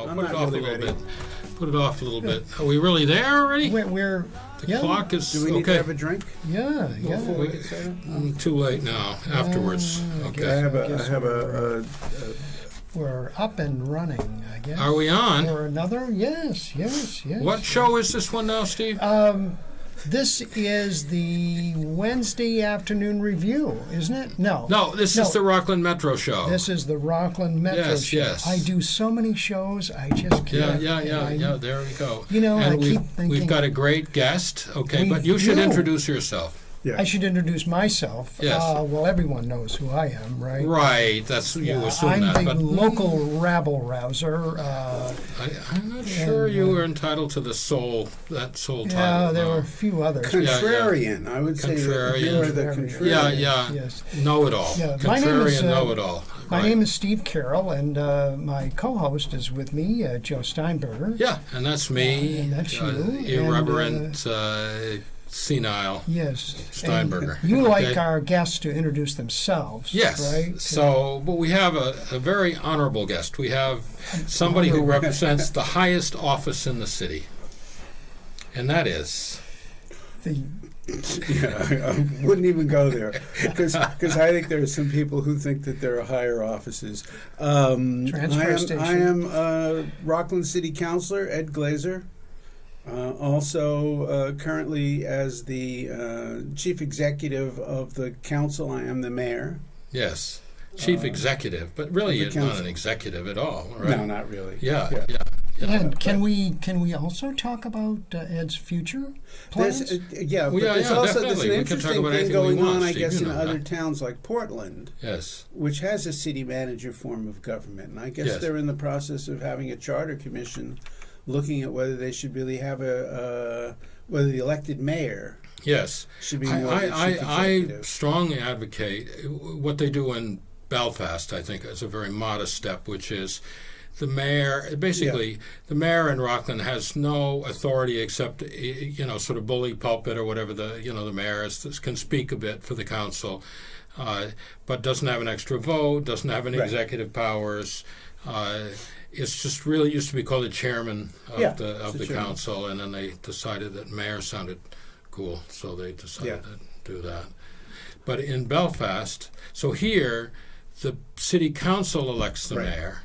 I'm put it not off really a little ready. bit. Put it off a little bit. Are we really there already? We're The clock is Do we need to okay. have a drink yeah. before we get started? Too late now. Afterwards. I Okay. I have guess a we're up and running, I guess. Are we on? For another? Yes. What show is this one now, Steve? This is the Wednesday afternoon review, isn't it? No. No, this is the Rockland Metro show. This is the Rockland Metro Yes, show. yes. I do so many shows, I just can't. Yeah. There we go. You know, and I keep thinking. we've got a great guest. Okay, We but you should do. introduce yourself. I should introduce myself. Yes. Well, everyone knows who I am, right? Right. That's you assume I'm that, the but local rabble rouser. I'm not sure you were entitled to the soul title. Yeah, there no. were a few others. contrarian. I would say that you are the Contrarian. contrarian. Yeah. Yes. Know-it-all. Yeah, my name Contrarian is, know-it-all. My Right. name is Steve Carroll, and my co-host is with me, Joe Steinberger. Yeah, and that's me. And that's you. Irreverent, senile Yes. Steinberger. And you like Okay. our guests to introduce themselves, Yes. right? So, but we have a very honorable guest. We have somebody who represents the highest office in the city, and that is. The Yeah, I wouldn't even go there because I think there are some people who think that there are higher offices. Transfer station. I am Rockland City Councilor Ed Glaser. Also, currently as the chief executive of the council, I am the mayor. Yes, chief executive, but really the you're not council. an executive at all, right? No, not really. Yeah. And can we also talk about Ed's future plans? There's, but Well, there's yeah, also definitely. there's an We can talk interesting about thing anything we going want, on, I Steve, guess, you in know other that. towns like Portland, Yes. which has a city manager form of government. And I guess Yes. they're in the process of having a charter commission looking at whether they should really have whether the elected mayor Yes. should be more the chief I executive. strongly advocate what they do in Belfast. I think is a very modest step, which is the mayor. Basically, the mayor in Rockland has no authority except sort of bully pulpit or whatever the mayor is, can speak a bit for the council, but doesn't have an extra vote, doesn't have any executive powers. It's just really used to be called the chairman of the chairman. Council, and then they decided that mayor sounded cool, so they decided to do that. But in Belfast, so here, the city council elects the mayor,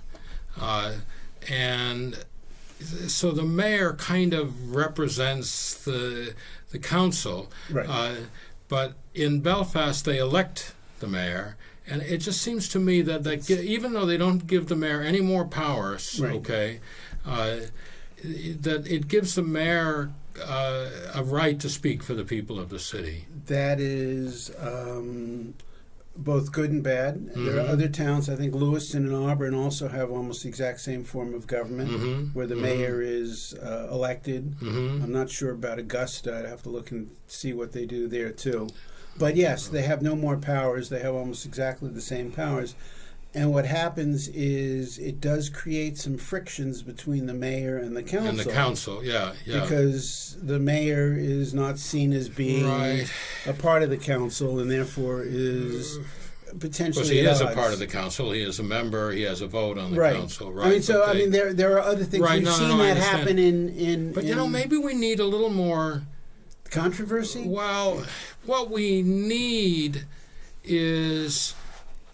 and so the mayor kind of represents the council. Right. But in Belfast, they elect the mayor. And it just seems to me that even though they don't give the mayor any more powers, that it gives the mayor a right to speak for the people of the city. That is both good and bad. Mm-hmm. There are other towns, I think Lewiston and Auburn also have almost the exact same form of government, where the mayor is elected. I'm not sure about Augusta. I'd have to look and see what they do there, too. But yes, they have no more powers. They have almost exactly the same powers. And what happens is it does create some frictions between the mayor and the council. And the council, yeah. Because the mayor is not seen as being a part of the council and therefore is potentially Because he at is a odds. part of the council. He is a member. He has a vote on the council. Right. I mean, there are other things. We've seen that happen in But, maybe we need a little more controversy? Well, what we need is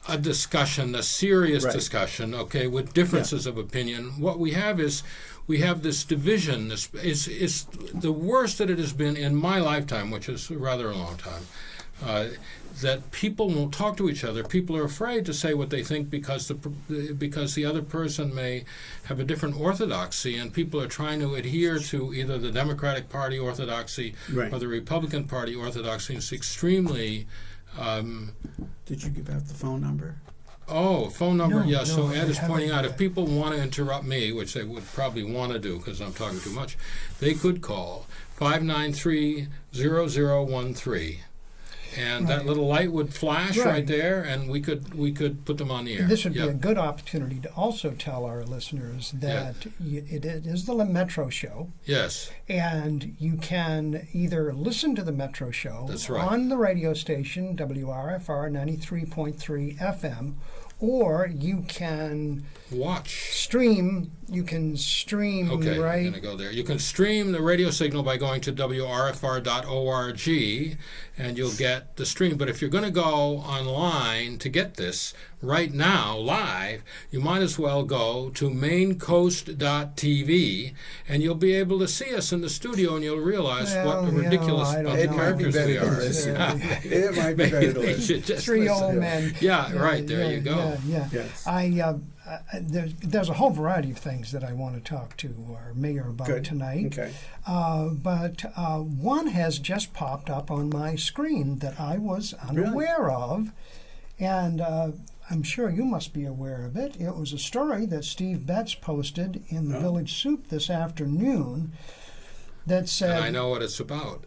a discussion, a serious discussion, with differences of opinion. What we have is this division. This is the worst that it has been in my lifetime, which is rather a long time. That people won't talk to each other. People are afraid to say what they think because the other person may have a different orthodoxy, and people are trying to adhere to either the Democratic Party orthodoxy or the Republican Party orthodoxy. It's extremely. Did you give out the phone number? Oh, phone number, No, So Ed is pointing out yet. if people want to interrupt me, which they would probably want to do because I'm talking too much, they could call 593-0013. And that little light would flash right there, and we could put them on the air. This would be a good opportunity to also tell our listeners that it is the Metro Show. Yes. And you can either listen to the Metro Show That's right. on the radio station, WRFR 93.3 FM, or you can watch. stream. You can stream, Okay, right? I'm going to go there. You can stream the radio signal by going to wrfr.org, and you'll get the stream. But if you're going to go online to get this right now, live, you might as well go to maincoast.tv, and you'll be able to see us in the studio, and you'll realize what a ridiculous bunch of characters we are. It might be better to listen. Three old men. Yeah, right, there you go. Yes. There's a whole variety of things that I want to talk to our mayor about tonight. Okay. But one has just popped up on my screen that I was unaware of, and I'm sure you must be aware of it. It was a story that Steve Betts posted in the Village Soup this afternoon that said... And I know what it's about.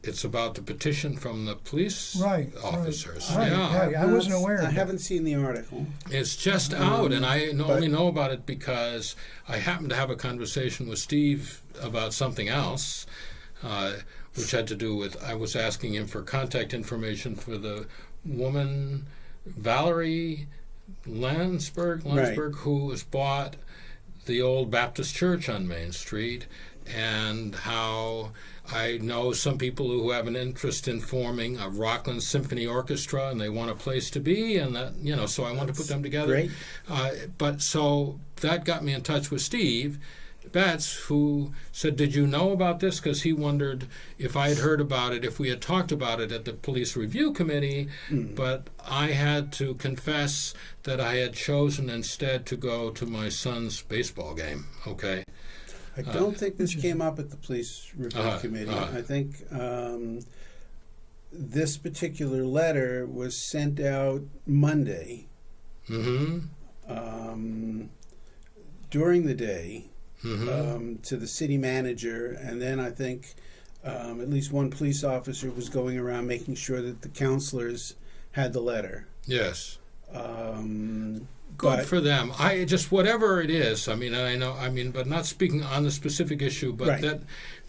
It's about the petition from the police officers. Right. I wasn't aware of it. I haven't seen the article. It's just out, and I only know about it because I happened to have a conversation with Steve about something else, which had to do with, I was asking him for contact information for the woman, Valerie Landsberg, who has bought the old Baptist church on Main Street, and how I know some people who have an interest in forming a Rockland Symphony Orchestra, and they want a place to be, and that, so I want to put them together. Great. But so that got me in touch with Steve Betts, who said, "Did you know about this?" Because he wondered if I had heard about it, if we had talked about it at the Police Review Committee. But I had to confess that I had chosen instead to go to my son's baseball game. Okay. I don't think this came up at the Police Review Committee. I think this particular letter was sent out Monday during the day to the city manager, and then I think at least one police officer was going around making sure that the counselors had the letter. Yes. Good for them. I just, whatever it is, but not speaking on the specific issue, but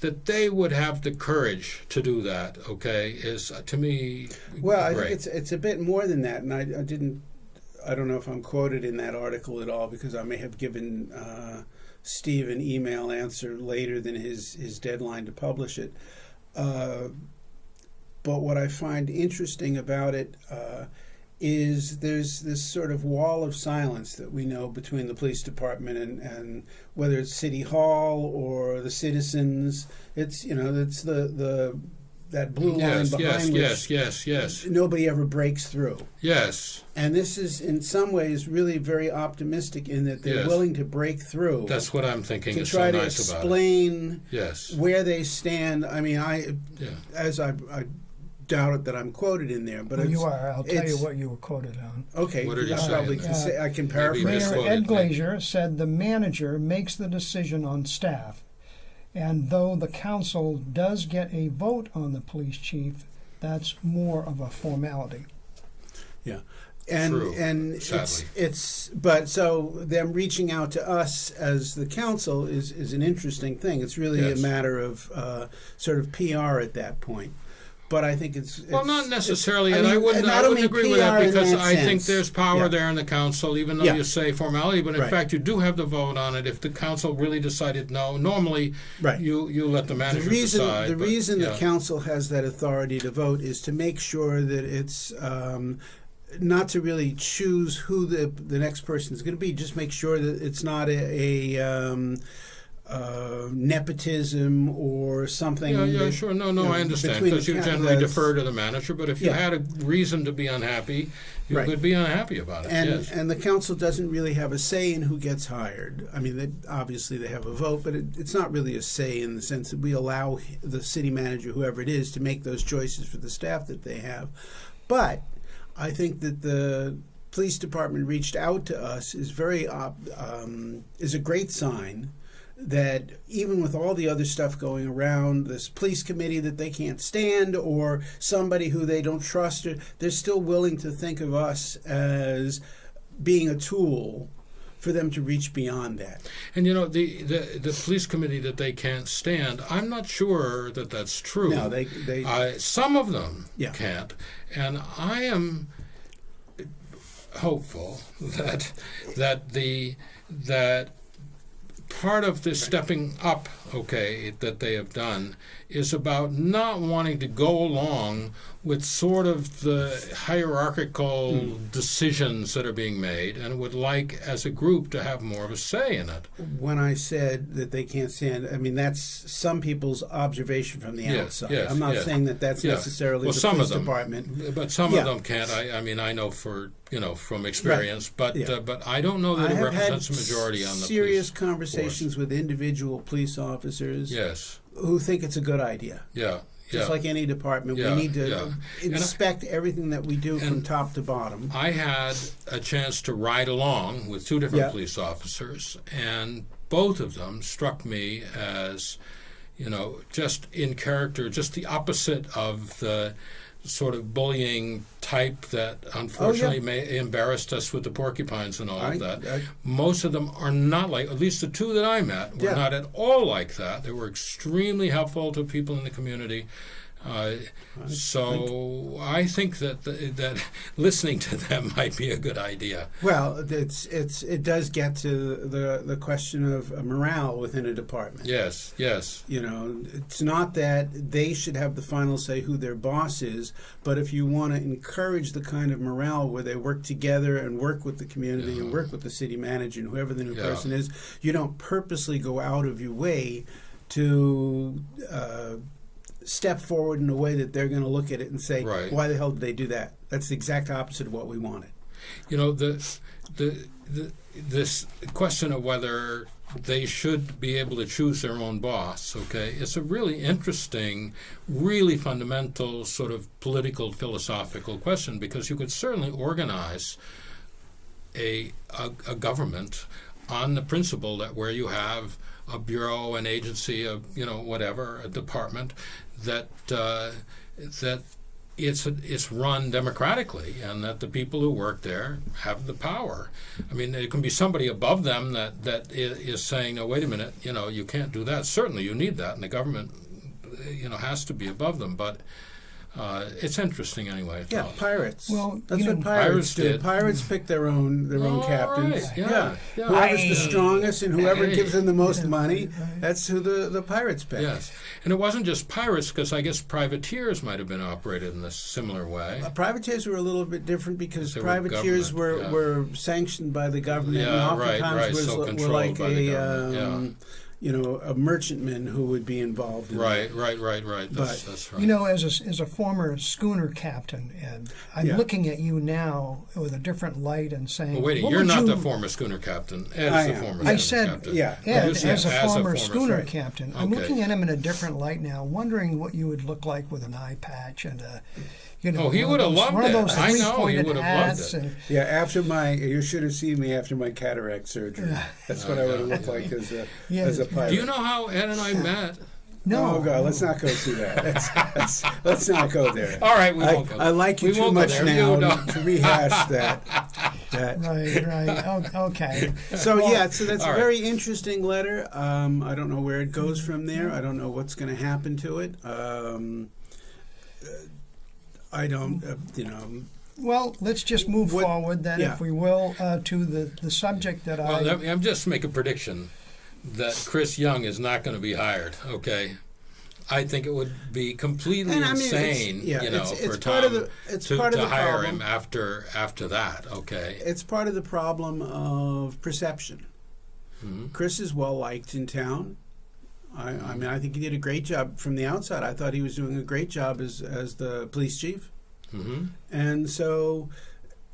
that they would have the courage to do that, okay, is to me Well, I great. think it's a bit more than that, and I don't know if I'm quoted in that article at all, because I may have given Steve an email answer later than his deadline to publish it. But what I find interesting about it is there's this sort of wall of silence that we know between the police department and whether it's City Hall or the citizens. It's it's the that blue line behind which nobody ever breaks through. Yes. And this is in some ways really very optimistic in that they're willing to break through. That's what I'm thinking to is try so to nice explain about it. where they stand. I mean, I doubt it that I'm quoted in there, but you are. I'll tell you what you were quoted on. Okay, what did you say? I can paraphrase. Mayor Ed Glaser said the manager makes the decision on staff, and though the council does get a vote on the police chief, that's more of a formality. Yeah. True, and sadly. But so them reaching out to us as the council is an interesting thing. It's really a matter of sort of PR at that point. But I think it's not necessarily, and I wouldn't agree with that, because I think there's power there in the council, even though you say formality. But in fact, you do have the vote on it. If the council really decided no, normally you let the manager decide. The reason the council has that authority to vote is to make sure that it's not to really choose who the next person is going to be. Just make sure that it's not a nepotism or something. Sure. No, I understand, because you generally defer to the manager. But if you had a reason to be unhappy, you could be unhappy about it. And the council doesn't really have a say in who gets hired. I mean, obviously they have a vote, but it's not really a say in the sense that we allow the city manager, whoever it is, to make those choices for the staff that they have. But I think that the police department reached out to us is is a great sign that even with all the other stuff going around, this police committee that they can't stand or somebody who they don't trust, they're still willing to think of us as being a tool for them to reach beyond that. And the police committee that they can't stand, I'm not sure that that's true. No, they some of them can't, and I am hopeful that that part of this stepping up, that they have done is about not wanting to go along with sort of the hierarchical decisions that are being made, and would like, as a group, to have more of a say in it. When I said that they can't stand, I mean, that's some people's observation from the outside. Yes, I'm not saying that that's necessarily the police department. But some of them can't. I mean, I know from experience, but I don't know that it represents the majority on the serious police conversations force. with individual police officers Yes. who think it's a good idea. Yeah. Just like any department, we need to inspect everything that we do from top to bottom. I had a chance to ride along with two different police officers, and both of them struck me as, just in character, just the opposite of the sort of bullying type that unfortunately embarrassed us with the porcupines and all of that. Most of them are not like, at least the two that I met, were not at all like that. They were extremely helpful to people in the community. So I think that listening to them might be a good idea. Well, it does get to the question of morale within a department. Yes. It's not that they should have the final say who their boss is, but if you want to encourage the kind of morale where they work together and work with the community and work with the city manager and whoever the new person is, you don't purposely go out of your way to step forward in a way that they're going to look at it and say, why the hell did they do that? That's the exact opposite of what we wanted. This question of whether they should be able to choose their own boss, it's a really interesting, really fundamental sort of political, philosophical question, because you could certainly organize a government on the principle that where you have a bureau, an agency, a department, that it's run democratically, and that the people who work there have the power. I mean, it can be somebody above them that is saying, no, wait a minute, you can't do that. Certainly you need that, and the government, has to be above them, but it's interesting anyway. Yeah, pirates. Well, that's what pirates do. did. Pirates pick their own captains. Right. Yeah. Whoever's the strongest and whoever gives them the most money, that's who the pirates pick. Yes, and it wasn't just pirates, because I guess privateers might have been operated in this similar way. Privateers were a little bit different because privateers were sanctioned by the government, and oftentimes were like a merchantman who would be involved in Right. That's right. As a former schooner captain, and I'm looking at you now with a different light and saying, well, wait, you're not the former schooner captain. Ed's the former I schooner said, captain. Ed, as a former schooner captain. I'm Okay. looking at him in a different light now, wondering what you would look like with an eye patch and a... he would have loved it. I know, he would have loved it. You should have seen me after my cataract surgery. That's what I would have looked like as a pirate. Do you know how Ed and I met? No. Oh, God, let's not go through that. Let's not go there. All right, we won't go there. I like you too much now to rehash that. Right. Okay. So that's a very interesting letter. I don't know where it goes from there. I don't know what's going to happen to it. I don't, Well, let's just move forward then, if we will, to the subject that I'm just make a prediction that Chris Young is not going to be hired. I think it would be completely insane, for Tom to hire him after that. It's part of the problem of perception. Mm-hmm. Chris is well liked in town. I mean, I think he did a great job from the outside. I thought he was doing a great job as the police chief. Mm-hmm. And so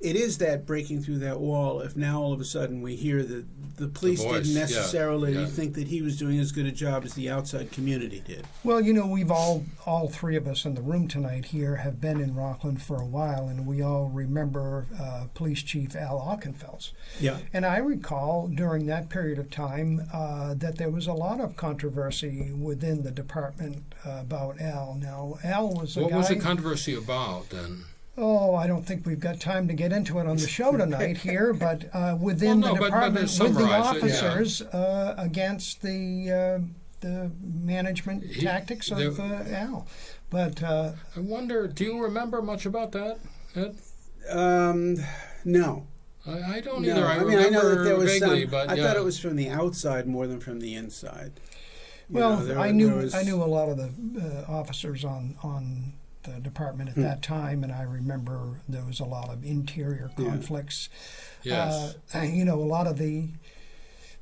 it is that breaking through that wall. If now all of a sudden we hear that the police didn't necessarily think that he was doing as good a job as the outside community did. Well, we've all three of us in the room tonight here have been in Rockland for a while, and we all remember Police Chief Al Aukenfels. Yeah. And I recall during that period of time that there was a lot of controversy within the department about Al. Now, Al was What was the controversy about then? Oh, I don't think we've got time to get into it on the show tonight here, but within the department, with the officers against the management tactics of Al. But I wonder, do you remember much about that, Ed? No. I don't No. either. I mean, I know that there remember was vaguely, some. but I yeah. thought it was from the outside more than from the inside. Well, I knew a lot of the officers on the department at that time, and I remember there was a lot of interior conflicts. Yes. A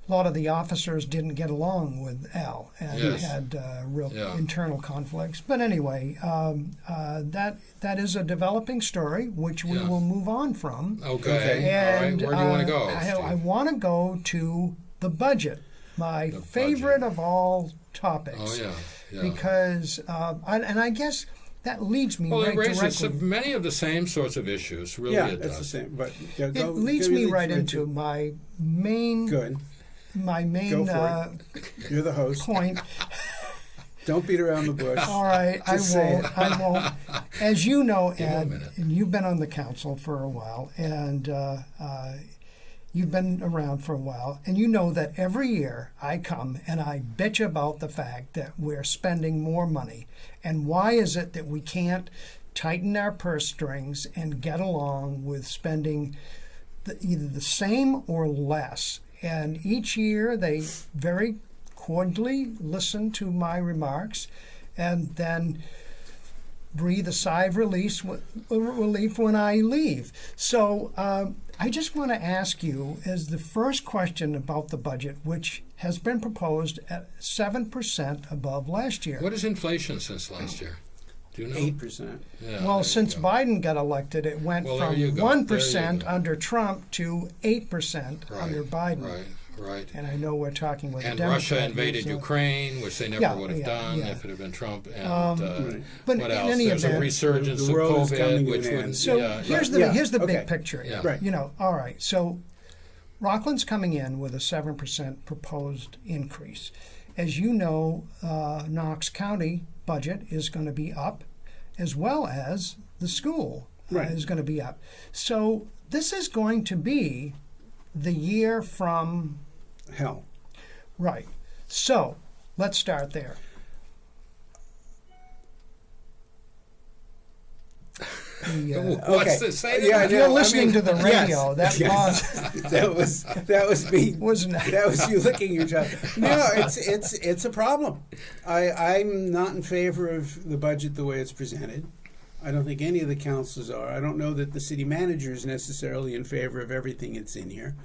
lot of the officers didn't get along with Al and had real internal conflicts. But anyway, that is a developing story, which we will move on from. Okay. And, all right. Where do you want to go? I want to go to the budget, my favorite of all topics. Oh, yeah. Because, I guess that leads me Well, right it raises directly. many of the same sorts of issues. Really, Yeah, it it's does. the same. But It leads me right into my main Good. my main Go for You're the host. point. Don't beat around the bush. All right, Just say it. I won't. As you know, Give him a Ed, minute. and you've been on the council for a while, and you've been around for a while, and you know that every year I come and I bitch about the fact that we're spending more money. And why is it that we can't tighten our purse strings and get along with spending either the same or less? And each year they very cordially listen to my remarks and then breathe a sigh of relief when I leave. So I just want to ask you, as the first question about the budget, which has been proposed at 7% above last year. What is inflation since last year? Do you know? 8%. Yeah, Well, there since you go. Biden got elected, it went Well, from there you go. 1% There you go. under Trump to 8% under Biden. Right. And I know we're talking with And a Democrat. Russia invaded so- Ukraine, which they never Yeah, would have yeah, done yeah. if it had been Trump. And Right. But what in else? any There's a event, resurgence the of world is coming COVID, to which an would. end. So yeah, here's yeah. the Okay. big picture. Yeah. Right. All right. So Rockland's coming in with a 7% proposed increase. As you know, Knox County budget is going to be up, as well as the school is going to be up. So this is going to be the year from Hell. right. So let's start there. What's this? Say that Yeah, again. If you're I listening mean, to the radio, yes. that was that was me. wasn't it? That was you licking your tongue. No, it's a problem. I'm not in favor of the budget the way it's presented. I don't think any of the councils are. I don't know that the city manager is necessarily in favor of everything that's in here.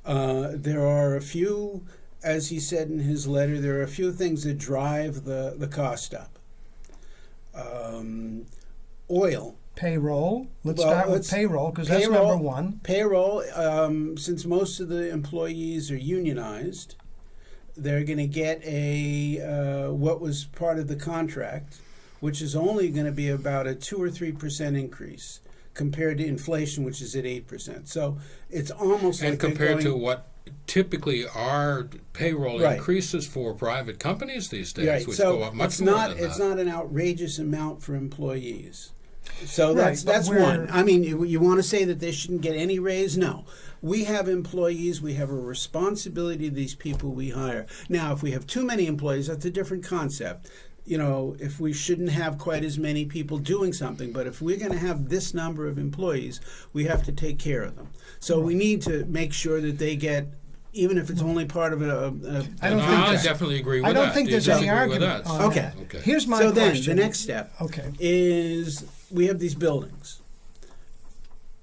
There are a few, as he said in his letter, there are a few things that drive the cost up. Oil. Payroll. Let's Well, start with let's- payroll because that's number one. Payroll, since most of the employees are unionized, they're going to get a what was part of the contract, which is only going to be about a 2 or 3% increase compared to inflation, which is at 8%. So it's almost And like they're compared to going- what typically are payroll Right. increases for private companies these days, right. which So go up much it's more not than it's that. not an outrageous amount for employees. So Right, but that's we're- one. I mean, you want to say that they shouldn't get any raise? No. We have employees. We have a responsibility to these people we hire. Now, if we have too many employees, that's a different concept. You know, if we shouldn't have quite as many people doing something, but if we're going to have this number of employees, we have to take care of them. So we need to make sure that they get, even if it's only part of I don't No, think I that- definitely agree with I that. don't think Do you there's any disagree with argument that? on Okay. that. Okay. Here's my so question. then the next step Okay. is we have these buildings.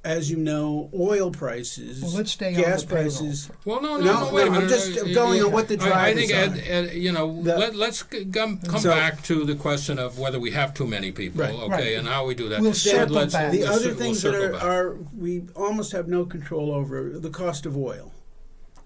As you know, oil prices, Well, let's stay on gas the payroll. prices. Well, no, No, wait a no, I'm minute. just going on what the I drivers think, are. Ed, you know, The- let's come So- back to the question of whether we have too many people, Right. okay, Right. and how we do that. We'll Ed, circle let's- back. The we'll other we'll things that circle back. are we almost have no control over the cost of oil.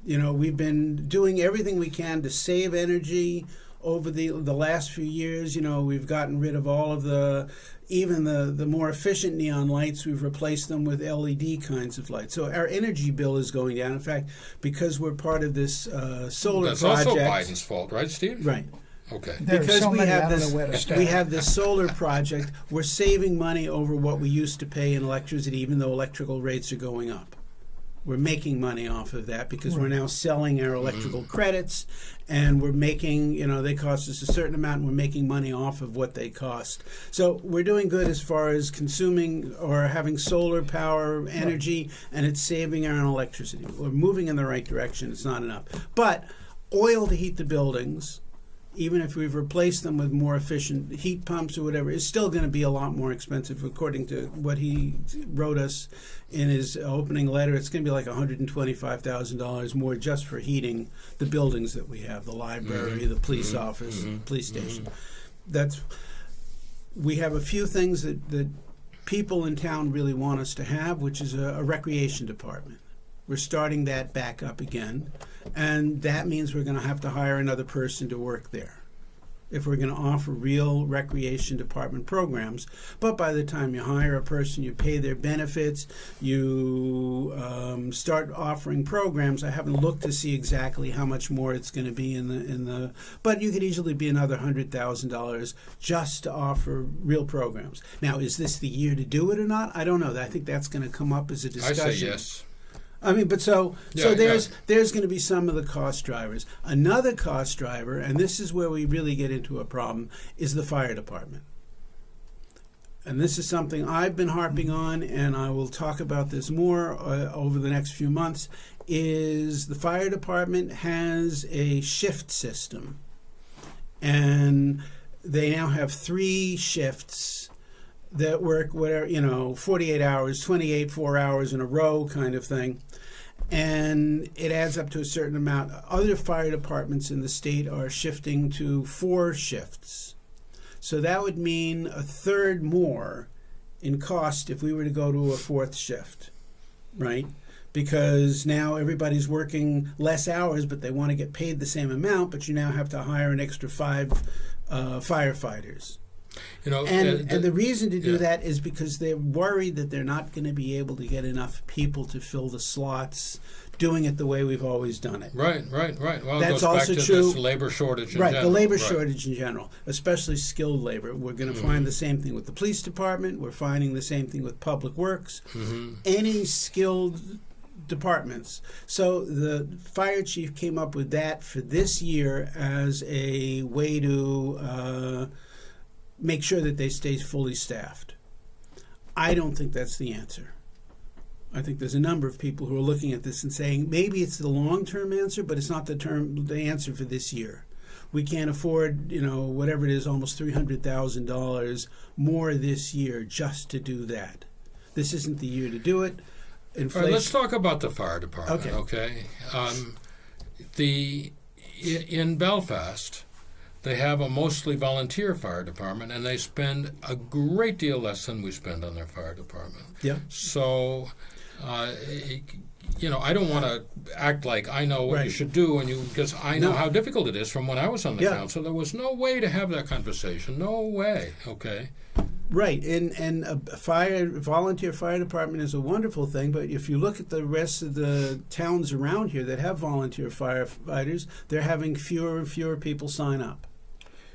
You know, we've been doing everything we can to save energy over the last few years. You know, we've gotten rid of all of even the more efficient neon lights. We've replaced them with LED kinds of lights. So our energy bill is going down. In fact, because we're part of this solar That's project. also Biden's fault, right, Steve? Right. Okay. There are Because so we many, I have don't this, know where to start. we have this solar project. We're saving money over what we used to pay in electricity, even though electrical rates are going up. We're making money off of that because we're now selling our electrical credits, and we're making, they cost us a certain amount, and we're making money off of what they cost. So we're doing good as far as consuming or having solar power energy, and it's saving our own electricity. We're moving in the right direction. It's not enough. But oil to heat the buildings, even if we've replaced them with more efficient heat pumps or whatever, is still going to be a lot more expensive. According to what he wrote us in his opening letter, it's going to be like $125,000 more just for heating the buildings that we have, the library, the police office, police station. We have a few things that people in town really want us to have, which is a recreation department. We're starting that back up again, and that means we're going to have to hire another person to work there if we're going to offer real recreation department programs. But by the time you hire a person, you pay their benefits, you start offering programs. I haven't looked to see exactly how much more it's going to be but you could easily be another $100,000 just to offer real programs. Now, is this the year to do it or not? I don't know. I think that's going to come up as a discussion. I say yes. I mean, but so there's going to be some of the cost drivers. Another cost driver, and this is where we really get into a problem, is the fire department. And this is something I've been harping on, and I will talk about this more over the next few months, is the fire department has a shift system. And they now have 3 shifts that work 48 hours, 28, 4 hours in a row kind of thing. And it adds up to a certain amount. Other fire departments in the state are shifting to 4 shifts. So that would mean a third more in cost if we were to go to a 4th shift, right? Because now everybody's working less hours, but they want to get paid the same amount, but you now have to hire an extra 5 firefighters. And the reason to do that is because they're worried that they're not going to be able to get enough people to fill the slots doing it the way we've always done it. Right. Well, that's it goes also back to true. This labor shortage in general. The labor shortage in general, especially skilled labor. We're going to find the same thing with the police department. We're finding the same thing with public works. Any skilled departments. So the fire chief came up with that for this year as a way to make sure that they stay fully staffed. I don't think that's the answer. I think there's a number of people who are looking at this and saying maybe it's the long-term answer, but it's not the answer for this year. We can't afford, whatever it is, almost $300,000 more this year just to do that. This isn't the year to do it. Inflation. All right, let's talk about the fire department, okay? In Belfast, they have a mostly volunteer fire department, and they spend a great deal less than we spend on their fire department. Yeah. So, I don't want to act like I know what you should do, because I know how difficult it is from when I was on the council. There was no way to have that conversation. No way. Okay. Right, and a volunteer fire department is a wonderful thing, but if you look at the rest of the towns around here that have volunteer firefighters, they're having fewer and fewer people sign up.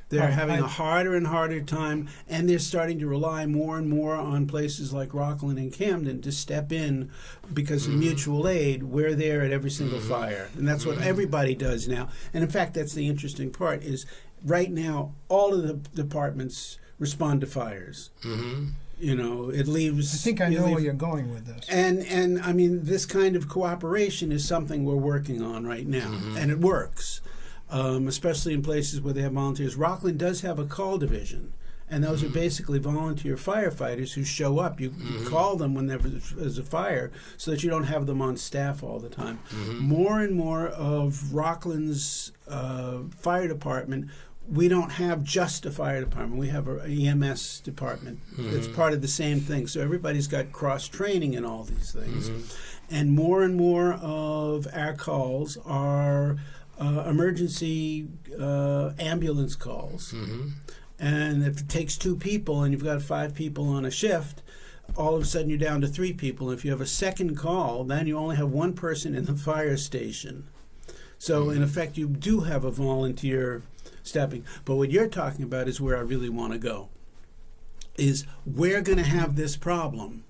They're having a harder and harder time, and they're starting to rely more and more on places like Rockland and Camden to step in because of mutual aid. We're there at every single fire, and that's what everybody does now. And in fact, that's the interesting part is right now all of the departments respond to fires. It leaves. I think I know where you're going with this. And I mean, this kind of cooperation is something we're working on right now, and it works. Especially in places where they have volunteers. Rockland does have a call division, and those are basically volunteer firefighters who show up. You call them when there's a fire so that you don't have them on staff all the time. More and more of Rockland's fire department, we don't have just a fire department. We have an EMS department. It's part of the same thing. So everybody's got cross-training in all these things. And more of our calls are emergency ambulance calls. And if it takes 2 people and you've got 5 people on a shift, all of a sudden you're down to 3 people. If you have a second call, then you only have 1 person in the fire station. So in effect, you do have a volunteer stepping. But what you're talking about is where I really want to go. Is we're going to have this problem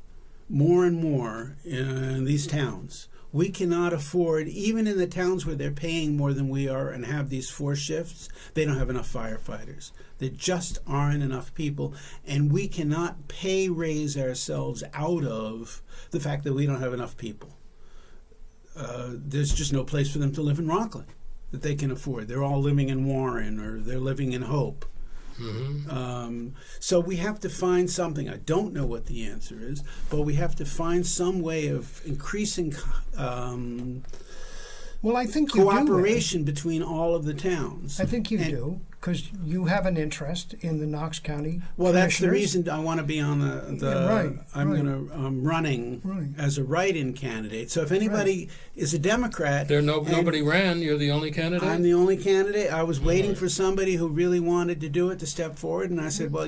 more and more in these towns We cannot afford, even in the towns where they're paying more than we are and have these 4 shifts, they don't have enough firefighters. There just aren't enough people, and we cannot raise ourselves out of the fact that we don't have enough people. There's just no place for them to live in Rockland that they can afford. They're all living in Warren, or they're living in Hope. So we have to find something. I don't know what the answer is, but we have to find some way of increasing well, I think you cooperation between all of the towns. I think you do, because you have an interest in the Knox County. Well, that's the reason I want to be on I'm running as a write-in candidate. So if anybody is a Democrat, nobody ran. You're the only candidate. I'm the only candidate. I was waiting for somebody who really wanted to do it to step forward, and I said, well,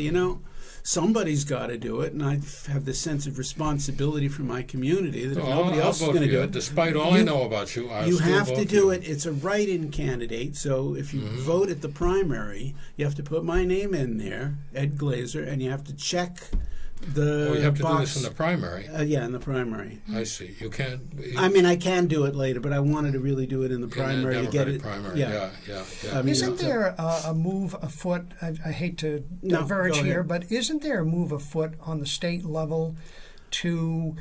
somebody's got to do it, and I have this sense of responsibility for my community that if nobody else is going to do it, despite all I know about you, you have to do it. It's a write-in candidate, so if you vote at the primary, you have to put my name in there, Ed Glaser, and you have to check the you have to box. do this in the primary. Yeah, in the primary. I see. You can't. I can do it later, but I wanted to really do it in the primary to get it. Primary. Yeah. I mean, isn't there a move afoot? I hate to diverge here, but isn't there a move afoot on the state level to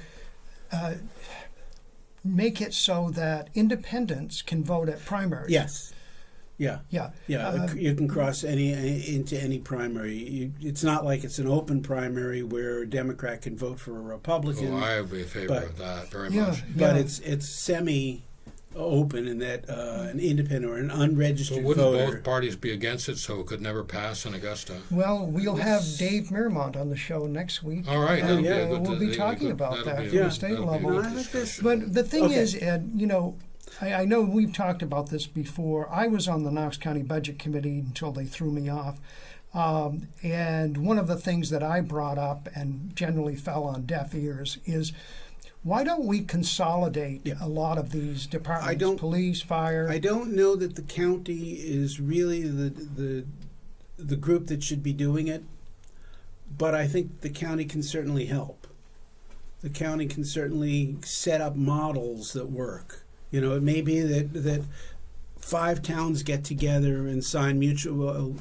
make it so that independents can vote at primaries? Yes. Yeah. You can cross into any primary. It's not like it's an open primary where a Democrat can vote for a Republican. I would be in favor of that very much. But it's semi-open in that an independent or an unregistered wouldn't voter. both parties be against it, so it could never pass in Augusta? Well, we'll have Dave Mearmont on the show next week. All right. We'll be talking about that from the state level. But the thing is, Ed, I know we've talked about this before. I was on the Knox County Budget Committee until they threw me off. And one of the things that I brought up and generally fell on deaf ears is, why don't we consolidate a lot of these departments, police, fire? I don't know that the county is really the group that should be doing it, but I think the county can certainly help. The county can certainly set up models that work. It may be that 5 towns get together and sign mutual,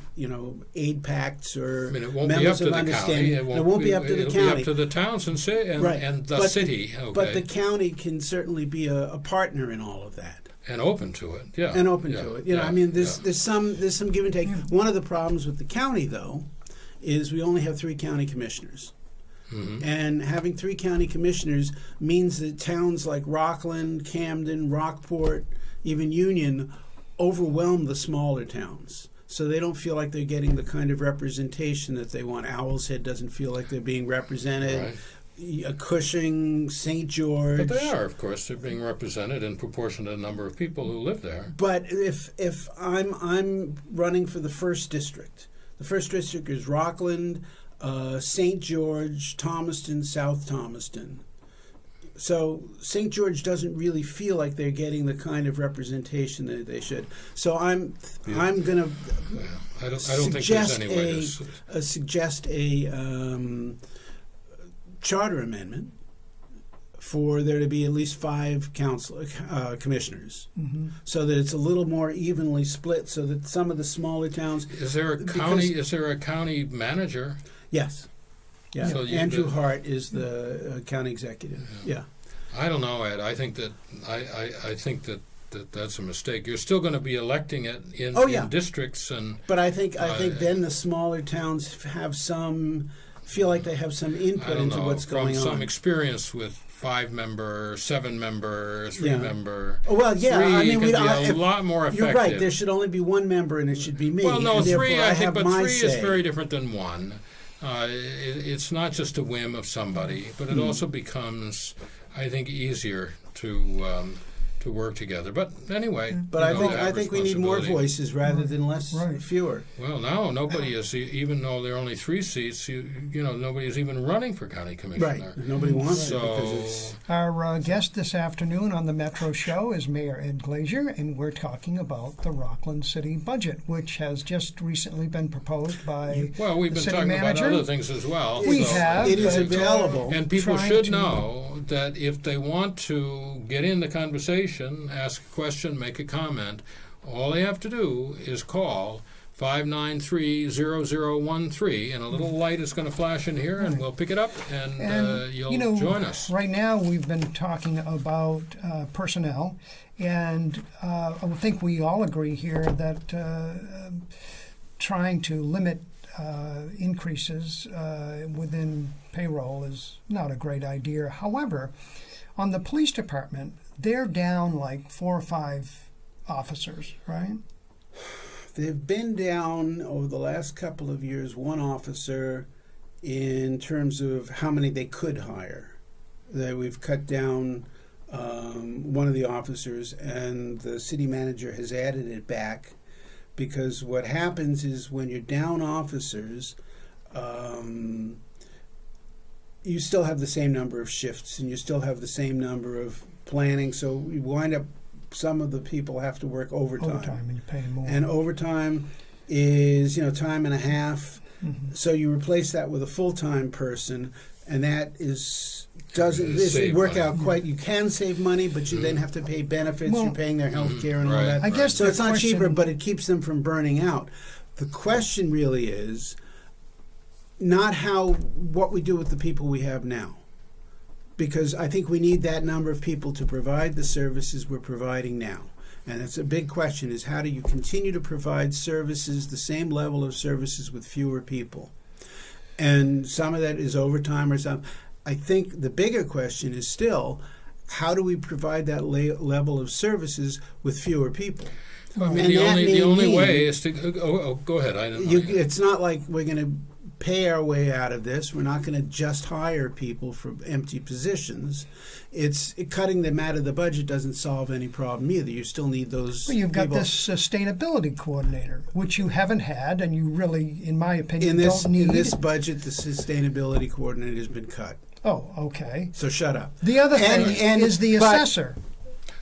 aid pacts or it won't memos be up of to the understanding. county. It won't be up to the county. It'll be up to the towns and the city. But the county can certainly be a partner in all of that. And open to it, yeah. And open to it. There's some give and take. One of the problems with the county, though, is we only have 3 county commissioners. And having 3 county commissioners means that towns like Rockland, Camden, Rockport, even Union overwhelm the smaller towns. So they don't feel like they're getting the kind of representation that they want. Owl's Head doesn't feel like they're being represented. Right. Cushing, St. George. But they are, of course. They're being represented in proportion to the number of people who live there. But if I'm running for the 1st district, the 1st district is Rockland, St. George, Thomaston, South Thomaston. So St. George doesn't really feel like they're getting the kind of representation that they should. So I'm going to I don't think there's any way to suggest a charter amendment for there to be at least 5 commissioners, so that it's a little more evenly split, so that some of the smaller towns. Is there a county manager? Yes. Yeah. So Andrew Hart is the county executive. Yeah. I don't know, Ed. I think that that's a mistake. You're still going to be electing it in districts, but I think then the smaller towns feel like they have some input into what's going on. From some experience with 5-member, 7-member, 3-member. Oh, well, yeah. 3 I mean, could be a lot more effective. You're right. There should only be 1 member, and it should be me. Well, no, 3. I think, but 3 is very different than 1. It's not just a whim of somebody, but it also becomes, I think, easier to work together. But anyway, but I think we need more voices rather than fewer. Well, now nobody is, even though there are only 3 seats. Nobody is even running for county commissioner. Right. Nobody wants it because it's. Our guest this afternoon on the Metro Show is Mayor Ed Glaser, and we're talking about the Rockland City budget, which has just recently been proposed by. Well, we've been talking about other things as well. We have. It is available, and people should know point that if they want to get in the conversation, ask a question, make a comment, all they have to do is call 593-0013, and a little light is going to flash in here, and we'll pick it up, and you'll join us. Right now, we've been talking about personnel, and I think we all agree here that trying to limit increases within payroll is not a great idea. However, on the police department, they're down like 4 or 5 officers, right? They've been down over the last couple of years 1 officer in terms of how many they could hire. We've cut down one of the officers, and the city manager has added it back, because what happens is when you're down officers, you still have the same number of shifts and you still have the same number of planning, so you wind up, some of the people have to work overtime, and you pay more. And overtime is, time and a half. Mm-hmm. So you replace that with a full-time person, and that doesn't work money. out quite. You can save money, but you then have to pay benefits. You're paying their health care and all Right. that. I guess so the it's not question- cheaper, but it keeps them from burning out. The question really is not what we do with the people we have now. Because I think we need that number of people to provide the services we're providing now. And it's a big question, is how do you continue to provide services, the same level of services with fewer people? And some of that is overtime or something. I think the bigger question is still, how do we provide that level of services with fewer people? I mean, the only way is to go ahead. I don't know. It's not like we're going to pay our way out of this. We're not going to just hire people for empty positions. Cutting them out of the budget doesn't solve any problem either. You still need those. Well, you've got people. this sustainability coordinator, which you haven't had, and you really, in my opinion, don't need. In this budget, the sustainability coordinator has been cut. Oh, okay. So shut up. The other thing is the assessor.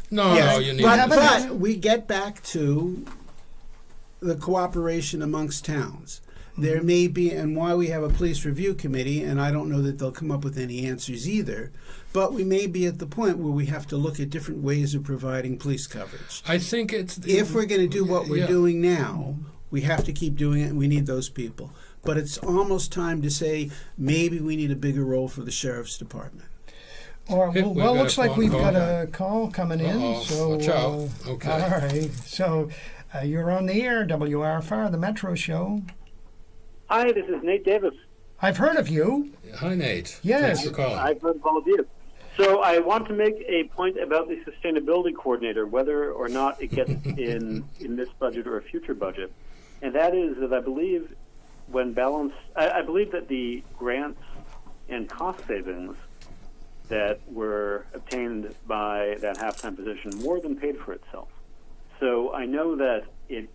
No, you need. But we get back to the cooperation amongst towns. There may be, and why we have a police review committee, and I don't know that they'll come up with any answers either, but we may be at the point where we have to look at different ways of providing police coverage. I think If we're going to do what we're doing now, we have to keep doing it, and we need those people. But it's almost time to say maybe we need a bigger role for the sheriff's department. Well, looks like we've got a call coming in. Uh-oh. So, Watch out. Okay. All right. So you're on the air, WRFR, the Metro Show. Hi, this is Nate Davis. I've heard of you. Hi, Nate. Yes. Thanks for calling. I've heard of all of you. So I want to make a point about the sustainability coordinator, whether or not it gets in this budget or a future budget. And that is that I believe I believe that the grants and cost savings that were obtained by that half-time position more than paid for itself. So I know that it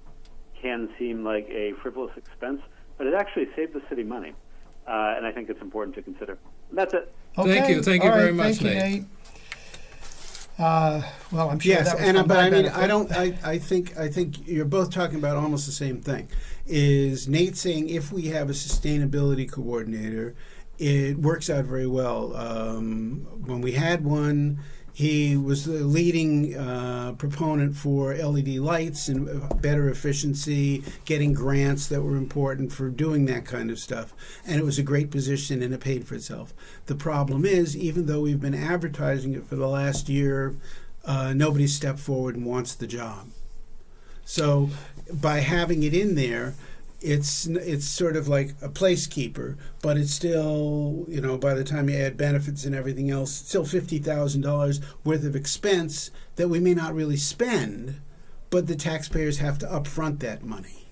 can seem like a frivolous expense, but it actually saved the city money, and I think it's important to consider. That's it. Okay. Thank you very much, thank you, Nate. Well, I'm sure Yes, that was and for but my I mean, benefit. I think you're both talking about almost the same thing. Is Nate saying if we have a sustainability coordinator, it works out very well. When we had one, he was the leading proponent for LED lights and better efficiency, getting grants that were important for doing that kind of stuff. And it was a great position, and it paid for itself. The problem is, even though we've been advertising it for the last year, nobody's stepped forward and wants the job. So by having it in there, it's sort of like a placekeeper, but it's still, by the time you add benefits and everything else, it's still $50,000 worth of expense that we may not really spend, but the taxpayers have to upfront that money.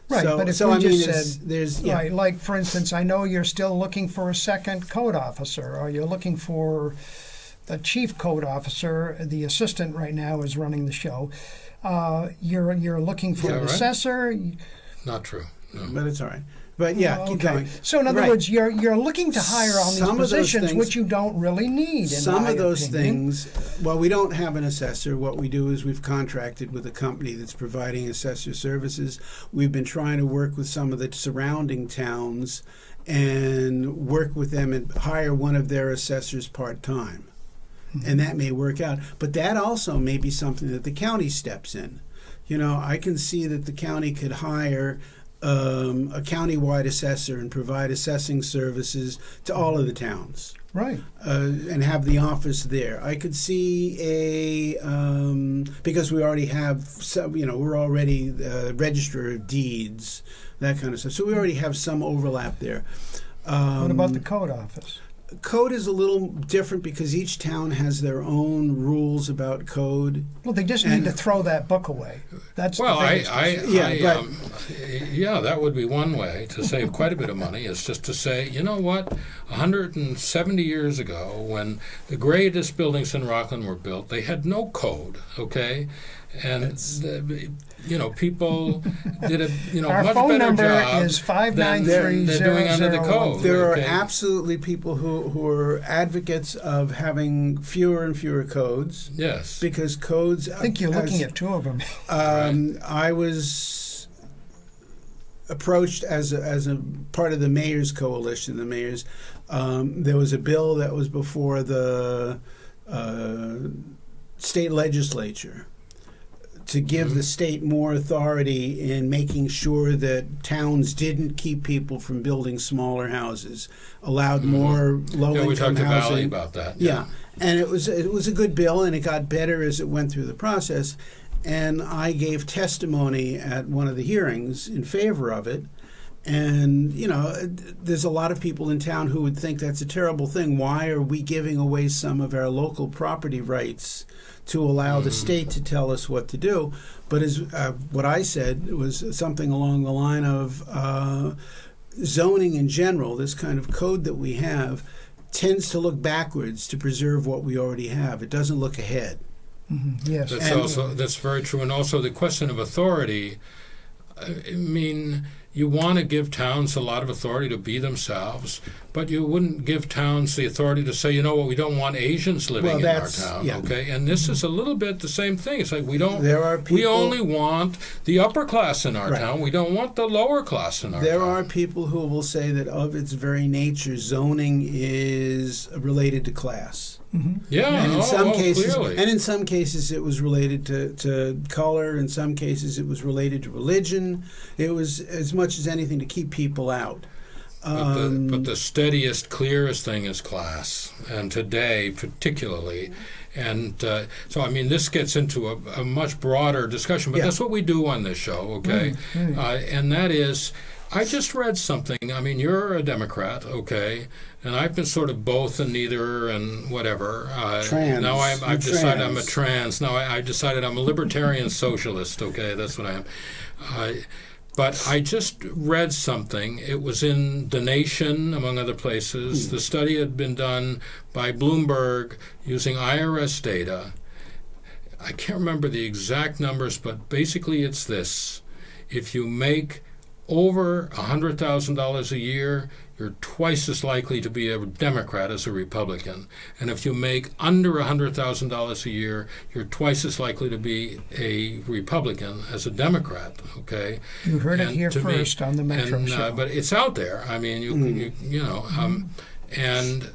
Right, so, but if so we I mean, just said, right, like for instance, I know you're still looking for a second code officer, or you're looking for the chief code officer. The assistant right now is running the show. You're looking for an assessor. Not true. No. But it's all right. But yeah, keep going. So in other words, you're looking to hire on these positions which you don't really need. Some of those things, well, we don't have an assessor. What we do is we've contracted with a company that's providing assessor services. We've been trying to work with some of the surrounding towns and work with them and hire one of their assessors part-time. And that may work out. But that also may be something that the county steps in. You know, I can see that the county could hire a county-wide assessor and provide assessing services to all of the towns. Right. And have the office there. I could see because we already have some, you know, we're already Register of Deeds, that kind of stuff. So we already have some overlap there. What about the code office? Code is a little different because each town has their own rules about code. Well, they just need to throw that book away. That's well, the biggest yeah, that would be one way to save quite a bit of money. Is just to say, you know what, 170 years ago, when the greatest buildings in Rockland were built, they had no code. Okay, and you know, people did a Our much phone better number job is than they're doing under the code. There okay? are absolutely people who are advocates of having fewer and fewer codes. Yes. Because codes... I think you're looking at two of them. Right. I was approached as a part of the mayor's coalition, the mayors. There was a bill that was before the state legislature to give the state more authority in making sure that towns didn't keep people from building smaller houses, allowed more low-income Yeah, we talked to housing. Valley about that. Yeah, and it was a good bill, and it got better as it went through the process. And I gave testimony at one of the hearings in favor of it. And, you know, there's a lot of people in town who would think that's a terrible thing. Why are we giving away some of our local property rights to allow the state to tell us what to do? But as what I said was something along the line of zoning in general, this kind of code that we have, tends to look backwards to preserve what we already have. It doesn't look ahead. Mm-hmm. Yes. That's very true. And also the question of authority, I mean, you want to give towns a lot of authority to be themselves, but you wouldn't give towns the authority to say, you know what, we don't want Asians living in our town. Yeah. Okay, and this is a little bit the same thing. It's like we don't. There are people, we only want the upper class in our town. We don't want the lower class in our town. There are people who will say that of its very nature, zoning is related to class. Mm-hmm. Yeah, and in some cases, it was related to color. In some cases, it was related to religion. It was as much as anything to keep people out. But the steadiest, clearest thing is class, and today particularly. And so, I mean, this gets into a much broader discussion, but that's what we do on this show, okay? And that is, I just read something. I mean, you're a Democrat, okay? And I've been sort of both and neither and whatever. Trans. Now I've decided I'm a trans. Now I decided I'm a libertarian socialist, okay? That's what I am. But I just read something. It was in The Nation, among other places. The study had been done by Bloomberg using IRS data. I can't remember the exact numbers, but basically it's this. If you make over $100,000 a year, you're twice as likely to be a Democrat as a Republican. And if you make under $100,000 a year, you're twice as likely to be a Republican as a Democrat. Okay, you heard it here first on the Metro show. But it's out there. I mean, you know, and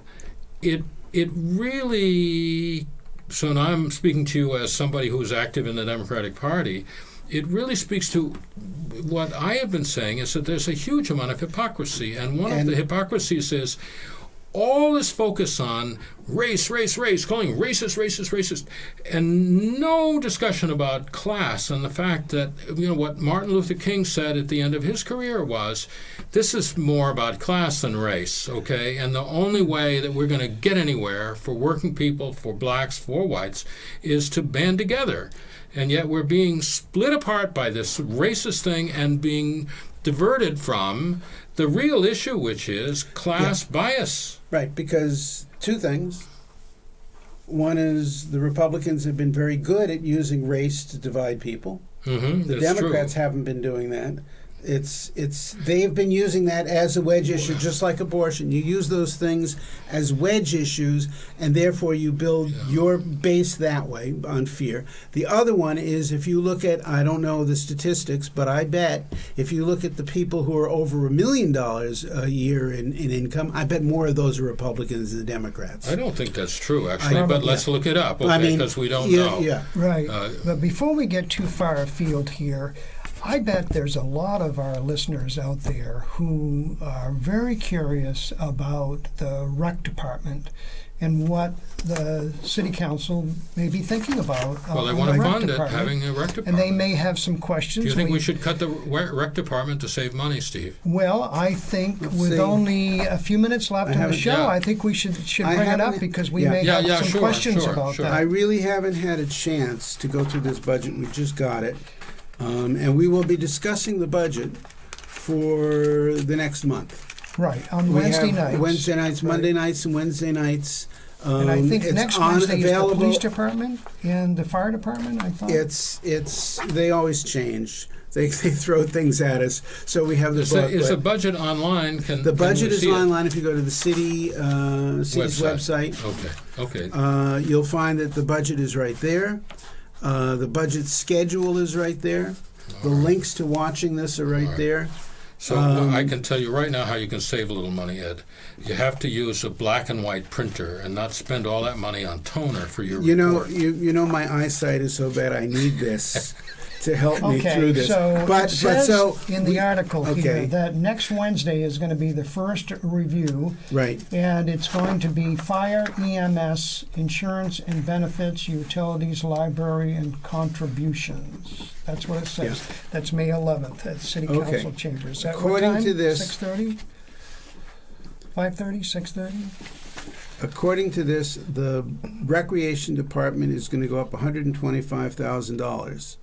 it really. So now I'm speaking to you as somebody who's active in the Democratic Party. It really speaks to what I have been saying is that there's a huge amount of hypocrisy. And one of the hypocrisies is all this focus on race, calling racist, and no discussion about class and the fact that, you know, what Martin Luther King said at the end of his career was, this is more about class than race, okay? And the only way that we're going to get anywhere for working people, for blacks, for whites, is to band together. And yet we're being split apart by this racist thing and being diverted from the real issue, which is class bias. Right, because two things. One is the Republicans have been very good at using race to divide people. Mm-hmm, The Democrats haven't been doing that. They've been using that as a wedge issue, just like abortion. You use those things as wedge issues, and therefore you build your base that way on fear. The other one is, if you look at, I don't know the statistics, but I bet if you look at the people who are over $1 million a year in income, I bet more of those are Republicans than Democrats. I don't think that's true, actually, but let's look it up, okay, because we don't know. Yeah. Right. But before we get too far afield here, I bet there's a lot of our listeners out there who are very curious about the rec department and what the city council may be thinking about. Well, they want to fund it, having a rec department. And they may have some questions. Do you think we should cut the rec department to save money, Steve? Well, I think only a few minutes left in the show, I think we should bring it up because we may have some questions about that. I really haven't had a chance to go through this budget. We just got it. And we will be discussing the budget for the next month. Right, on Wednesday nights. Wednesday nights, Monday nights, and Wednesday nights. And I think next Wednesday is the police department and the fire department, I thought. They always change. They throw things at us. So we have the book. Is the budget online? The budget is online if you go to the city's website. Okay. You'll find that the budget is right there. The budget schedule is right there. The links to watching this are right there. So I can tell you right now how you can save a little money, Ed. You have to use a black and white printer and not spend all that money on toner for your report. You know my eyesight is so bad I need this to help me through this. So it says in the article here that next Wednesday is going to be the first review. Right. And it's going to be fire, EMS, insurance and benefits, utilities, library, and contributions. That's what it says. Yeah. That's May 11th at City Council Chambers. According to this... 6:30? 5:30? 6:30? According to this, the Recreation Department is going to go up $125,000.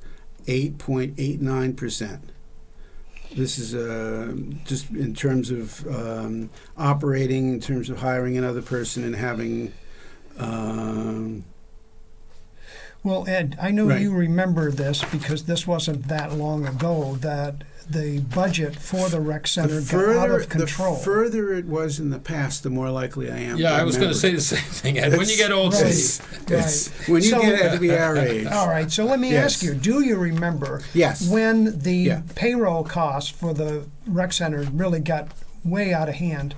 8.89%. This is just in terms of operating, in terms of hiring another person and having... Well, Ed, I know you remember this because this wasn't that long ago that the budget for the rec center got out of control. The further it was in the past, the more likely I am. Yeah, I was going to say the same thing, Ed. When you get old, when you get to be our age. All right, so let me ask you, do you remember when the payroll costs for the rec center really got way out of hand?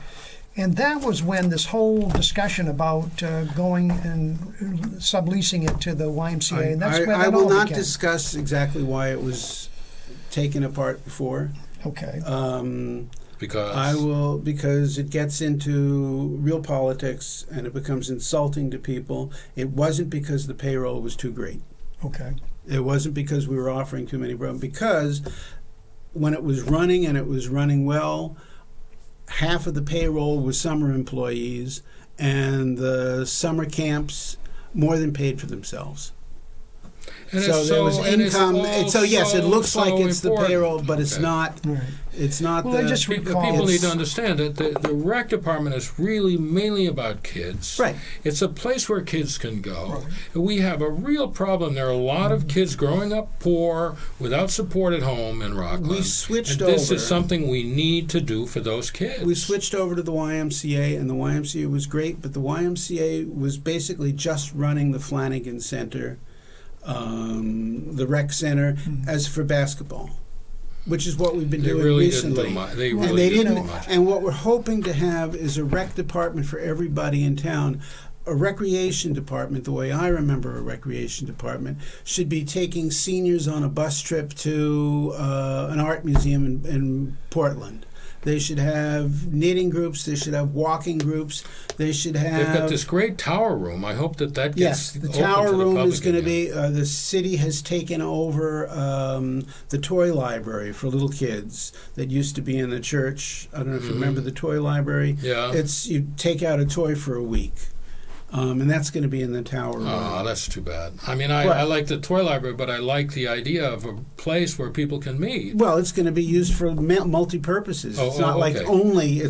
And that was when this whole discussion about going and subleasing it to the YMCA, and that's where that all began. I will not discuss exactly why it was taken apart before. Okay. Because it gets into real politics and it becomes insulting to people. It wasn't because the payroll was too great. Okay. It wasn't because we were offering too many programs. Because when it was running and it was running well, half of the payroll was summer employees, and the summer camps more than paid for themselves. And so there was income. Yes, it looks like it's important. The payroll, but it's not. Right. It's not. Well, I just recall people need to understand that the rec department is really mainly about kids. Right. It's a place where kids can go. Right. We have a real problem. There are a lot of kids growing up poor, without support at home in Rockland. We switched over. This is something we need to do for those kids. We switched over to the YMCA, and the YMCA was great, but the YMCA was basically just running the Flanagan Center. The rec center as for basketball, which is what we've been doing recently. They didn't do much. And what we're hoping to have is a rec department for everybody in town. A recreation department, the way I remember a recreation department, should be taking seniors on a bus trip to an art museum in Portland. They should have knitting groups. They should have walking groups. They should have... They've got this great tower room. I hope that gets Yes, the tower room is going to be... the city has taken over the toy library for little kids that used to be in the church. I don't know if you remember the toy library. Yeah. You take out a toy for a week. And that's going to be in the tower room. Oh, that's too bad. I mean, I like the toy library, but I like the idea of a place where people can meet. Well, it's going to be used for multi-purposes. It's not like okay. it's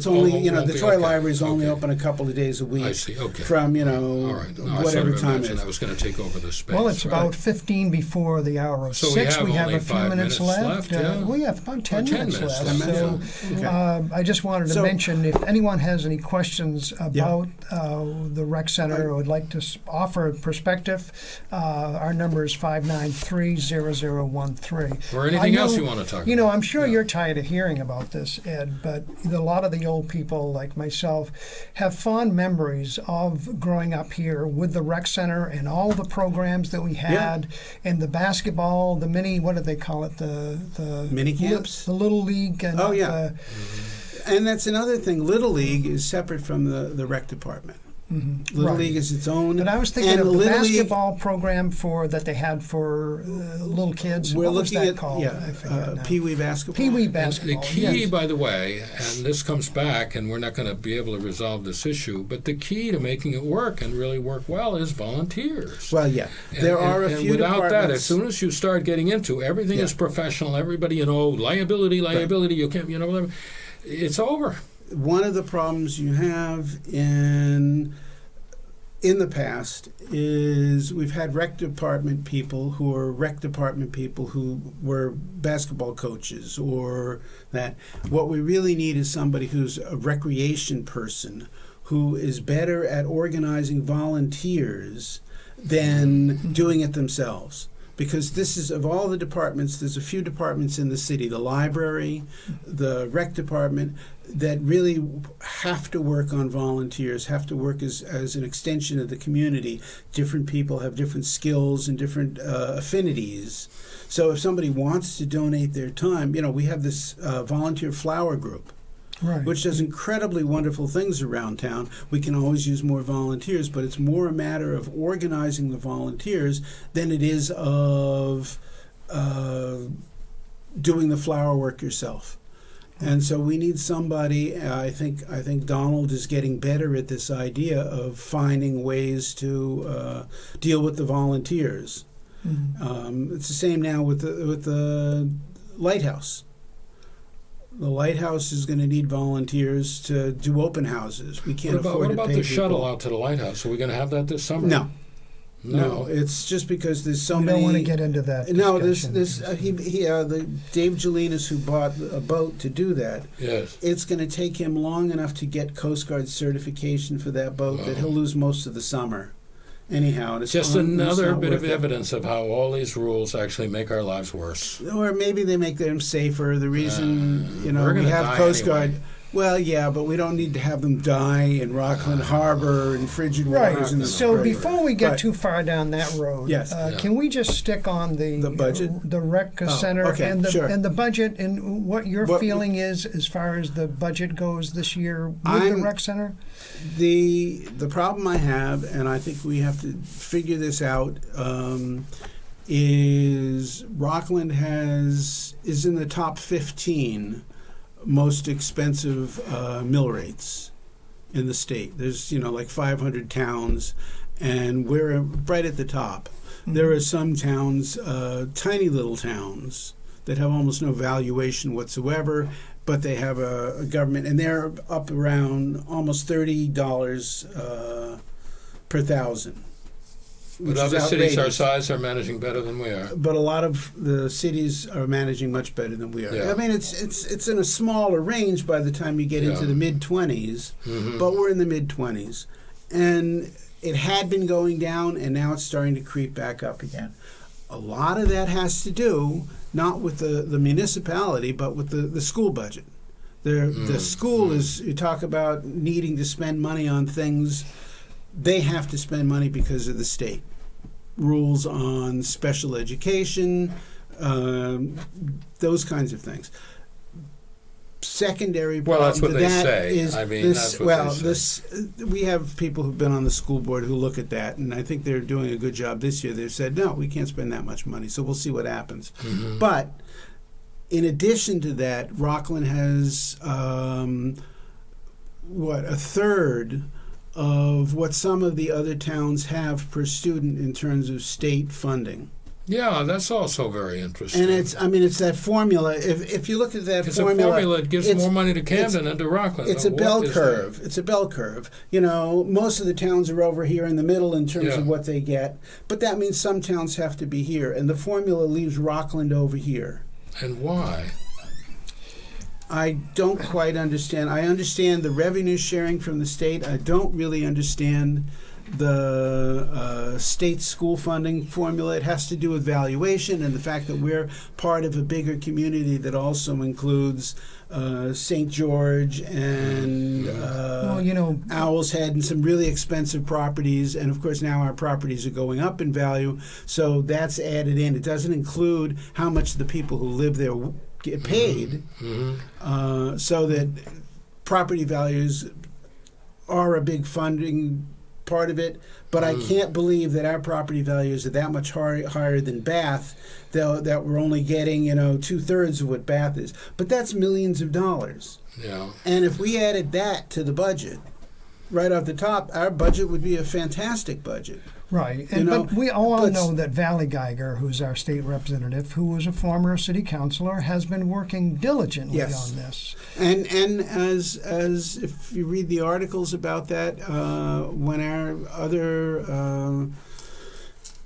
only, the toy okay. library is only open a couple of days a week. I see, okay. From, All right. No, whatever I sort of time it imagined is. that was going to take over the space. Well, it's right? about 15 before the hour of So 6. we have a only few 5 minutes left. yeah? We have about 10 minutes left. 10 So minutes. Okay. I just wanted to So- mention, if anyone has any questions about the rec center or would like to offer a perspective, our number is 593-0013. Or anything else you want to talk about. I'm sure you're tired of hearing about this, Ed, but a lot of the old people like myself have fond memories of growing up here with the rec center and all the programs that we had, and the basketball, the mini, what do they call it, the Mini camps? the Little League. And Oh, yeah. And that's another thing. Little League is separate from the rec department. Little League is its own. But I was thinking and of the Little League, basketball program that they had for little kids. we're What was looking that at called? I forget now. Pee Wee basketball. Pee Wee And basketball. the key, yes. by the way, and this comes back, and we're not going to be able to resolve this issue, but the key to making it work and really work well is volunteers. Well, yeah, there are a and few without departments. that, as soon as you start getting into everything is professional, everybody, liability, you can't, whatever, it's over. One of the problems you have in the past is we've had rec department people who were basketball coaches or that. What we really need is somebody who's a recreation person who is better at organizing volunteers than doing it themselves. Because this is, of all the departments, there's a few departments in the city, the library, the rec department, that really have to work on volunteers, have to work as an extension of the community. Different people have different skills and different affinities. So if somebody wants to donate their time, we have this volunteer flower group. Right. Which does incredibly wonderful things around town. We can always use more volunteers, but it's more a matter of organizing the volunteers than it is of doing the flower work yourself. And so we need somebody. I think Donald is getting better at this idea of finding ways to deal with the volunteers. It's the same now with the lighthouse. The lighthouse is going to need volunteers to do open houses. We can't afford What to about pay the people. shuttle out to the lighthouse? Are we going to have that this summer? No, it's just because there's so we many. don't want to get into that. No, discussion. the Dave Gelinas, who bought a boat to do that. Yes. It's going to take him long enough to get Coast Guard certification for that boat that he'll lose most of the summer. Anyhow, and it's Just it's another not bit of worth it. evidence of how all these rules actually make our lives worse. Or maybe they make them safer. The reason we're we gonna have die Coast anyway. Guard. Well, yeah, but we don't need to have them die in Rockland Harbor and frigid waters Right. in the So spring. before we get But- too far down that road, Yes. can we just stick on the budget? the rec center, okay, and the sure. and the budget, and what your What- feeling is as far as the budget goes this year with the I'm- rec center? The problem I have, and I think we have to figure this out, is Rockland is in the top 15 most expensive mill rates in the state. There's like 500 towns, and we're right at the top. There are some towns, tiny little towns, that have almost no valuation whatsoever, but they have a government, and they're up around almost $30 per thousand. But other cities our size are managing better than we are. But a lot of the cities are managing much better than we are. Yeah. I mean, it's in a smaller range by the time you get into the mid-20s, but we're in the mid-20s. And it had been going down, and now it's starting to creep back up again. A lot of that has to do not with the municipality, but with the school budget. The school is, you talk about needing to spend money on things, they have to spend money because of the state. Rules on special education, those kinds of things. Secondary Well, that's problem what to they that say. is I mean, this. that's what they say. We have people who've been on the school board who look at that, and I think they're doing a good job this year. They've said, no, we can't spend that much money, so we'll see what happens. But in addition to that, Rockland has a third of what some of the other towns have per student in terms of state funding. Yeah, that's also very interesting. And it's that formula. If you look at that it's formula, a formula that gives more money to Camden than to Rockland. It's a bell curve. It's a bell curve. Most of the towns are over here in the middle in terms of what they get, but that means some towns have to be here, and the formula leaves Rockland over here. And why? I don't quite understand. I understand the revenue sharing from the state. I don't really understand the state school funding formula. It has to do with valuation and the fact that we're part of a bigger community that also includes St. George and Owl's Head and some really expensive properties. And of course now our properties are going up in value, so that's added in. It doesn't include how much the people who live there get paid, so that property values are a big funding part of it, but I can't believe that our property values are that much higher than Bath, though, that we're only getting 2/3 of what Bath is. But that's millions of dollars. Yeah. And if we added that to the budget, right off the top, our budget would be a fantastic budget. Right, but we all know that Valley Geiger, who's our state representative, who was a former city councilor, has been working diligently on this. And as if you read the articles about that, when our other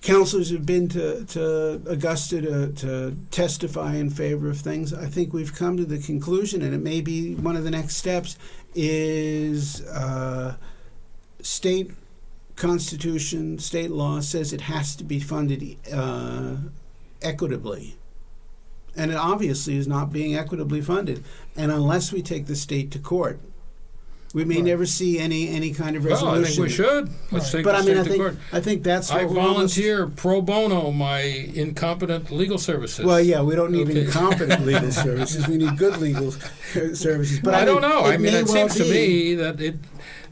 councilors have been to Augusta to testify in favor of things, I think we've come to the conclusion, and it may be one of the next steps, is state Constitution, state law says it has to be funded equitably. And it obviously is not being equitably funded. And unless we take the state to court, we may never see any kind of resolution. Well, I think we should. Let's take the state to court. I think that's what I volunteer pro bono my incompetent legal services. Well, yeah, we don't need incompetent legal services. We need good legal services. But I don't know. It seems to me that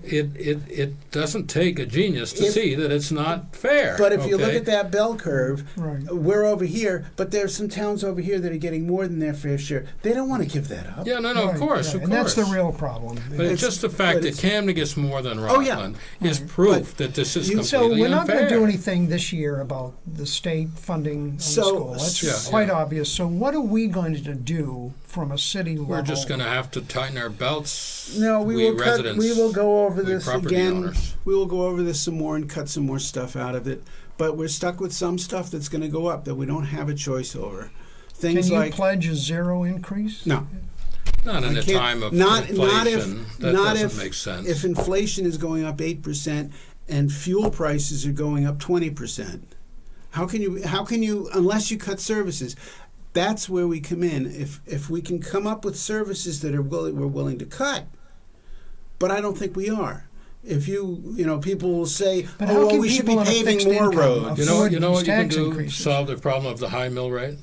it doesn't take a genius to see that it's not fair. But if you look at that bell curve, we're over here, but there's some towns over here that are getting more than their fair share. They don't want to give that up. Yeah, no, of course. And that's the real problem. But it's just the fact that Camden gets more than Rockland is proof that this is completely unfair. So we're not going to do unfair. anything this year about the state funding the school. That's quite obvious. So what are we going to do from a city level? We're just going to have to tighten our belts. No, we will go over this again. Owners. We will go over this some more and cut some more stuff out of it. But we're stuck with some stuff that's going to go up that we don't have a choice over. Things Can you like pledge a zero increase? No. Not in a time of inflation. That doesn't make sense. If inflation is going up 8% and fuel prices are going up 20%, how can you unless you cut services? That's where we come in. If we can come up with services that we're willing to cut, but I don't think we are. If people will say, we should be paving more roads. You know what you can do? Solve the problem of the high mill rate?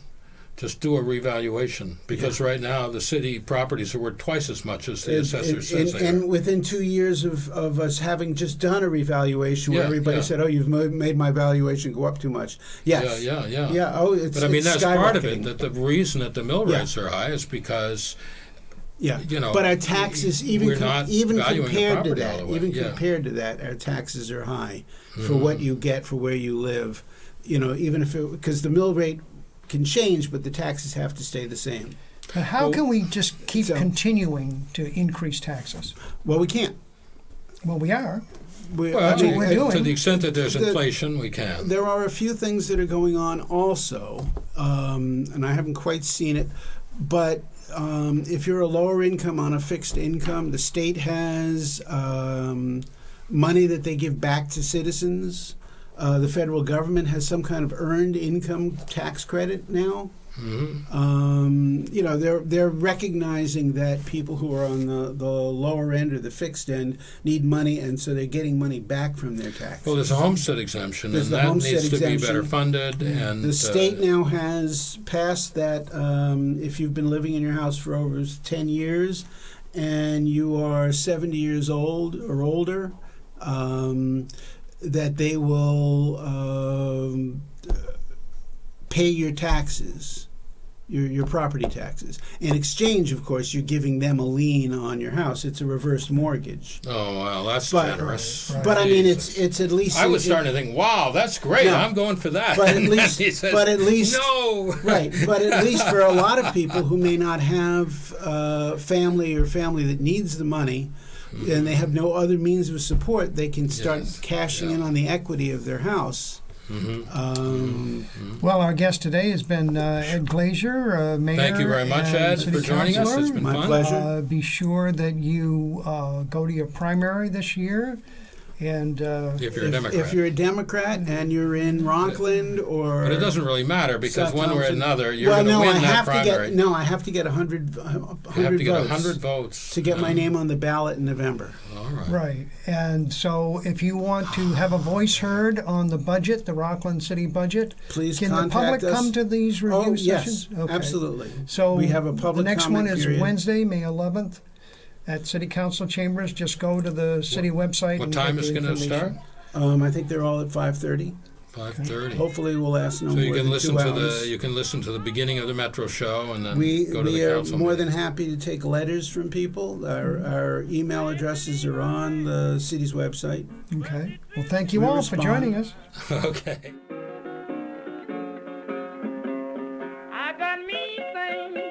Just do a revaluation, because right now the city properties are worth twice as much as the assessor says they are. And within 2 years of us having just done a revaluation where everybody said, you've made my valuation go up too much. Yes. Yeah. It's that's part of it, that the reason that the mill rates are high is because but our taxes, even compared to that, our taxes are high for what you get for where you live. Even because the mill rate can change, but the taxes have to stay the same. But how can we just keep continuing to increase taxes? Well, we can't. Well, we are. To the extent that there's inflation, we can. There are a few things that are going on also, and I haven't quite seen it, but if you're a lower income on a fixed income, the state has money that they give back to citizens. The federal government has some kind of earned income tax credit now. They're recognizing that people who are on the lower end or the fixed end need money, and so they're getting money back from their taxes. Well, there's a homestead exemption, and that needs to be better funded. And the state now has passed that if you've been living in your house for over 10 years and you are 70 years old or older, that they will pay your taxes your property taxes. In exchange, of course, you're giving them a lien on your house. It's a reverse mortgage. Oh, well, that's generous. Right. But I mean, Jesus. it's at least. I was starting to think, wow, that's great. No. I'm going for that. But at And then least, he says, but at least, no. right. But at least for a lot of people who may not have family that needs the money, and they have no other means of support, they can start cashing in on the equity of their house. Well, our guest today has been Ed Glaser, Mayor. Thank you very much, and Ed, City for joining us. Councilor. It's been My fun. pleasure. Be sure that you go to your primary this year. And If you're a Democrat. If you're a Democrat and you're in Rockland or... But it doesn't really matter because South one way or Thompson. another, you're going to win that primary. I have to get 100 You have to get votes 100 votes to get my name on the ballot in November. All right. right. And so if you want to have a voice heard on the budget, the Rockland City budget, Please can the contact public us. come to these review Oh, yes, sessions? Okay. absolutely. So we have a public the next comment one is period. Wednesday, May 11th at City Council Chambers. Just go to the city website. What and time get is the going to start? information. I think they're all at 5:30. 5:30. Hopefully, we'll last no So more you can than listen 2 to hours. the the beginning of the Metro show and then We go to the are council more meeting. than happy to take letters from people. Our email addresses are on the city's website. Okay. Well, thank you We all respond. for joining us. Okay.